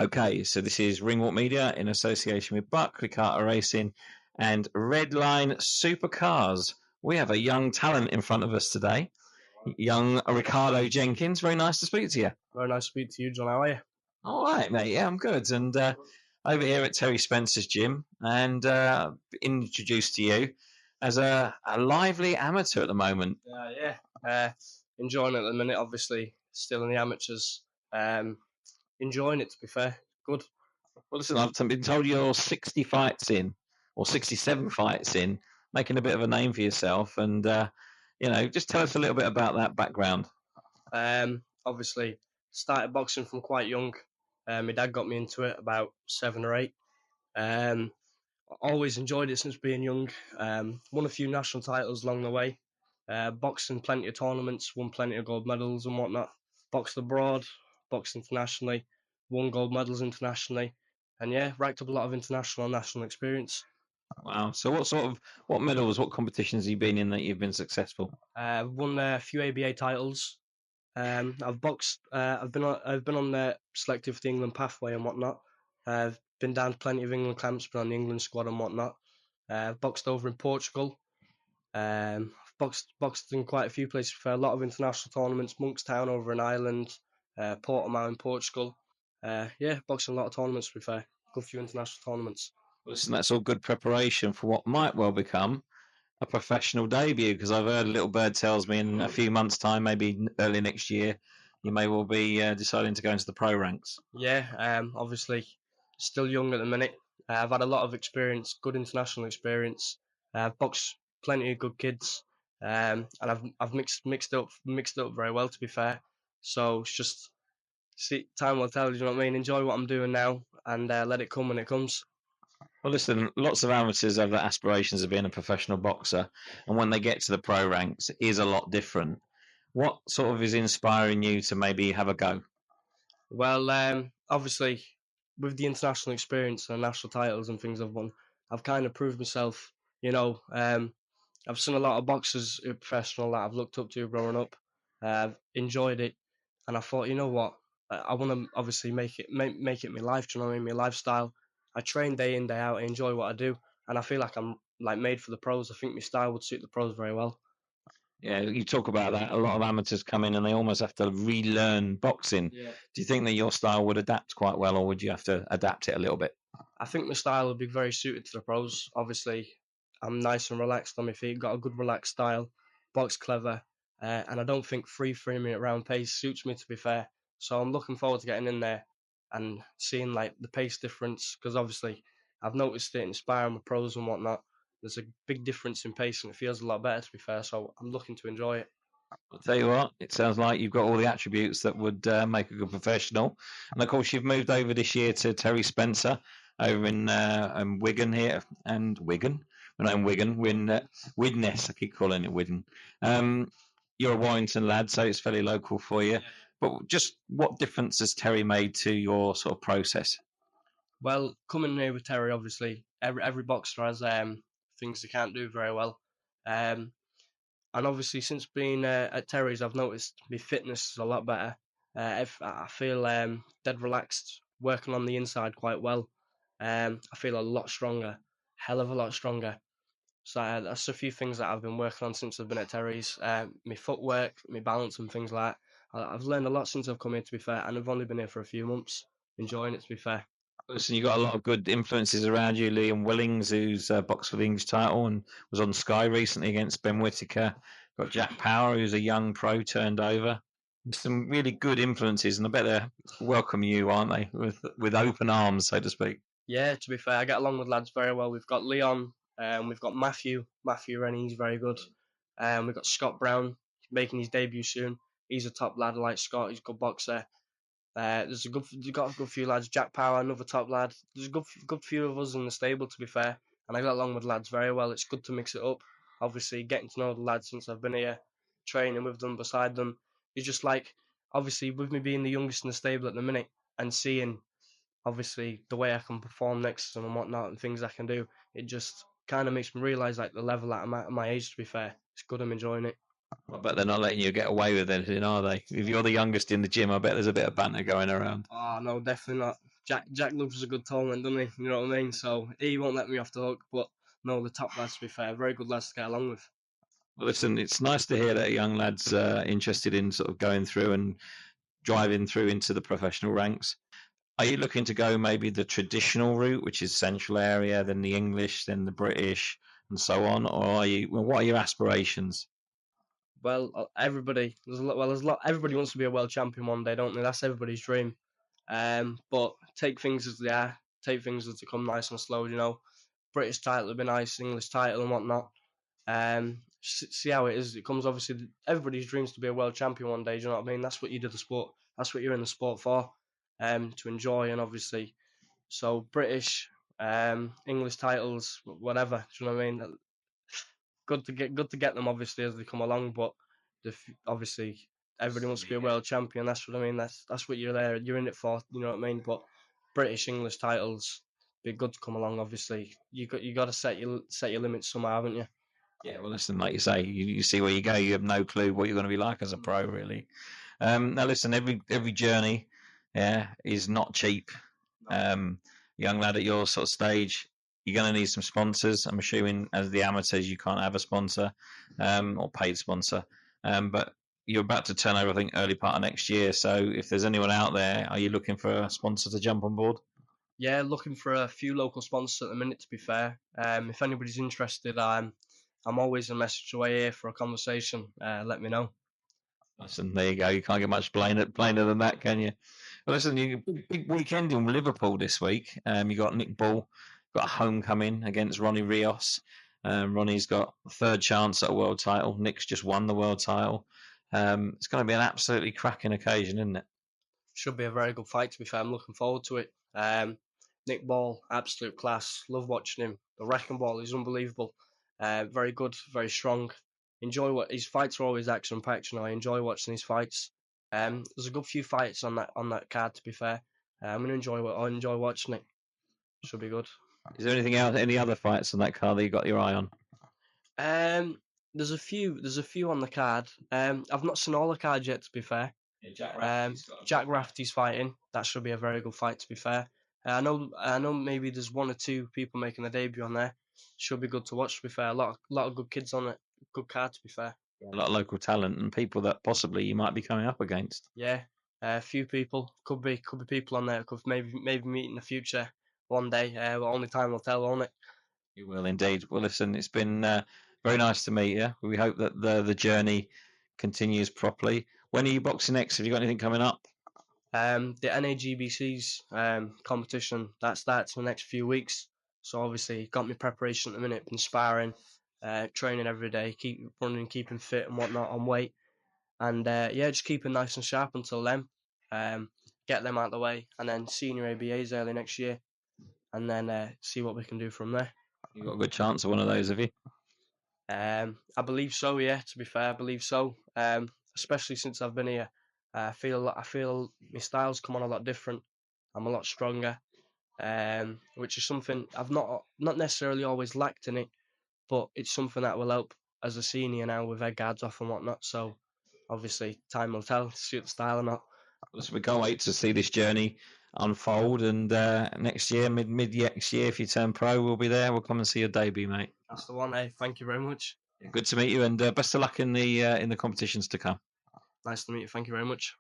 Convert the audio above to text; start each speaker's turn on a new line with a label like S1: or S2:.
S1: Okay, so this is Ringwalk Media in association with Buck, RICARDO Racing, and Redline Supercars. We have a young talent in front of us today, young RICARDO Jenkins. Very nice to speak to you.
S2: Very nice to speak to you, John. How are you?
S1: All right, mate. Yeah, I'm good. And over here at Terry Spencer's gym, and introduced to you as a lively amateur at the moment.
S2: Enjoying it at the minute, obviously, still in the amateurs. Enjoying it, to be fair. Good.
S1: Well, listen, I've been told you're 60 fights in, or 67 fights in, making a bit of a name for yourself. And, just tell us a little bit about that background.
S2: Obviously, started boxing from quite young. My dad got me into it about 7 or 8. Always enjoyed it since being young. Won a few national titles along the way. Boxed in plenty of tournaments, won plenty of gold medals and whatnot. Boxed abroad, boxed internationally, won gold medals internationally. And racked up a lot of international and national experience.
S1: Wow. So what medals, what competitions have you been in that you've been successful?
S2: Won a few ABA titles. I've boxed. I've been on the selective for the England pathway and whatnot. I've been down to plenty of England camps, been on the England squad and whatnot. Boxed over in Portugal. Boxed in quite a few places for a lot of international tournaments. Monkstown over in Ireland, Portimao in Portugal. Boxed in a lot of tournaments, to be fair. Good few international tournaments.
S1: Listen, that's all good preparation for what might well become a professional debut, because I've heard a little bird tells me in a few months' time, maybe early next year, you may well be deciding to go into the pro ranks.
S2: Obviously, still young at the minute. I've had a lot of experience, good international experience. I've boxed plenty of good kids, and I've mixed up very well, to be fair. So it's just time will tell. You know what I mean? Enjoy what I'm doing now, and let it come when it comes.
S1: Well, listen, lots of amateurs have the aspirations of being a professional boxer, and when they get to the pro ranks, it is a lot different. What sort of is inspiring you to maybe have a go?
S2: Well, obviously, with the international experience and national titles and things I've won, I've kind of proved myself. I've seen a lot of boxers who are professional that I've looked up to growing up. I've enjoyed it, and I thought, you know what, I want to obviously make it my life. Do you know what I mean? My lifestyle. I train day in day out. I enjoy what I do, and I feel like I'm made for the pros. I think my style would suit the pros very well.
S1: Yeah, you talk about that. A lot of amateurs come in and they almost have to relearn boxing.
S2: Yeah.
S1: Do you think that your style would adapt quite well, or would you have to adapt it a little bit?
S2: I think my style would be very suited to the pros. Obviously, I'm nice and relaxed on my feet, got a good relaxed style, box clever, and I don't think 3 minute round pace suits me, to be fair. So I'm looking forward to getting in there and seeing the pace difference, because obviously I've noticed it in sparring with pros and whatnot. There's a big difference in pace and it feels a lot better, to be fair. So I'm looking to enjoy it.
S1: I'll tell you what, it sounds like you've got all the attributes that would make a good professional. And of course, you've moved over this year to Terry Spencer over in Wigan here, and Wigan. We're not in Wigan, we're in Widnes. I keep calling it Wigan. You're a Warrington lad, so it's fairly local for you. But just what difference has Terry made to your sort of process?
S2: Well, coming here with Terry, obviously, every boxer has things they can't do very well. And obviously, since being at Terry's, I've noticed my fitness is a lot better. I feel dead relaxed, working on the inside quite well. I feel a lot stronger, hell of a lot stronger. So that's a few things that I've been working on since I've been at Terry's. My footwork, my balance, and things like that. I've learned a lot since I've come here, to be fair, and I've only been here for a few months, enjoying it, to be fair.
S1: Listen, you got a lot of good influences around you. Liam Willings, who's boxed for the English title and was on Sky recently against Ben Whittaker. Got Jack Power, who's a young pro turned over. Some really good influences, and I bet they welcome you, aren't they, with open arms, so to speak.
S2: Yeah, to be fair, I get along with lads very well. We've got Leon, we've got Matthew Rennie, he's very good. We've got Scott Brown making his debut soon. He's a top lad. I like Scott, he's a good boxer. You've got a good few lads. Jack Power, another top lad. There's a good few of us in the stable, to be fair, and I get along with lads very well. It's good to mix it up. Obviously, getting to know the lads since I've been here, training with them, beside them. It's just obviously, with me being the youngest in the stable at the minute and seeing, obviously, the way I can perform next to them and whatnot and things I can do, it just kind of makes me realise the level that I'm at my age, to be fair. It's good, I'm enjoying it.
S1: I bet they're not letting you get away with anything, are they? If you're the youngest in the gym, I bet there's a bit of banter going around.
S2: Oh, no, definitely not. Jack loves a good tournament, doesn't he? You know what I mean? So he won't let me off the hook. But no, the top lads, to be fair, very good lads to get along with.
S1: Well, listen, it's nice to hear that a young lad's interested in sort of going through and driving through into the professional ranks. Are you looking to go maybe the traditional route, which is Central area, then the English, then the British, and so on, or are you? Well, what are your aspirations?
S2: Well, everybody, there's a lot. Everybody wants to be a world champion one day, don't they? That's everybody's dream. But take things as they are. Take things as they come, nice and slow. You know, British title would be nice, English title and whatnot. See how it is. It comes obviously everybody's dreams to be a world champion one day. Do you know what I mean? That's what you do the sport. That's what you're in the sport for. To enjoy and obviously. So British, English titles, whatever. Do you know what I mean? Good to get them obviously as they come along. But obviously everybody wants to be a world champion. That's what I mean. That's what you're there. You're in it for. You know what I mean? But British, English titles, be good to come along. Obviously, you got to set your limits somewhere, haven't you?
S1: Yeah, well, listen, like you say, you see where you go. You have no clue what you're going to be like as a pro, really. Now, listen, every journey, yeah, is not cheap. Young lad at your sort of stage, you're going to need some sponsors. I'm assuming as the amateurs, you can't have a sponsor or paid sponsor, but you're about to turn over, I think, early part of next year. So, if there's anyone out there, are you looking for a sponsor to jump on board?
S2: Yeah, looking for a few local sponsors at the minute. To be fair, if anybody's interested, I'm always a message away here for a conversation. Let me know.
S1: Listen, there you go. You can't get much plainer than that, can you? Well, listen, you big weekend in Liverpool this week. You got Nick Ball, got a homecoming against Ronnie Rios. Ronnie's got a third chance at a world title. Nick's just won the world title. It's going to be an absolutely cracking occasion, isn't it?
S2: Should be a very good fight. To be fair, I'm looking forward to it. Nick Ball, absolute class. Love watching him. The wrecking ball is unbelievable. Very good, very strong. Enjoy what his fights are always action packed. You know, I enjoy watching his fights. There's a good few fights on that card. To be fair, I'm gonna I enjoy watching it. Should be good.
S1: Is there anything else, any other fights on that card that you got your eye on?
S2: Um, there's a few on the card. I've not seen all the cards yet. To be fair, Jack Rafferty's fighting. That should be a very good fight. To be fair, I know maybe there's one or two people making a debut on there. Should be good to watch. To be fair, lot of good kids on it. Good card. To be fair,
S1: A lot of local talent and people that possibly you might be coming up against.
S2: yeah. A few people could be people on there. Could maybe meet in the future one day. But only time will tell, won't it?
S1: You will indeed. Well, listen, it's been very nice to meet you. We hope that the journey continues properly. When are you boxing next? Have you got anything coming up?
S2: The NAGBC's competition that starts in the next few weeks. So obviously got my preparation at the minute, been sparring, training every day, keep running, keeping fit and whatnot on weight, and yeah, just keeping nice and sharp until then. Get them out of the way, and then senior ABAs early next year, and then see what we can do from there.
S1: You got a good chance of one of those, have you?
S2: I believe so. Yeah, to be fair, I believe so. Especially since I've been here, I feel my style's come on a lot different. I'm a lot stronger, which is something I've not necessarily always lacked in it, but it's something that will help as a senior now with head guards off and whatnot. So obviously, time will tell to suit the style or not.
S1: Listen, we can't wait to see this journey unfold. And next year, mid next year, if you turn pro, we'll be there. We'll come and see your debut, mate.
S2: That's the one. Hey, thank you very much.
S1: Good to meet you, and best of luck in the competitions to come.
S2: Nice to meet you. Thank you very much.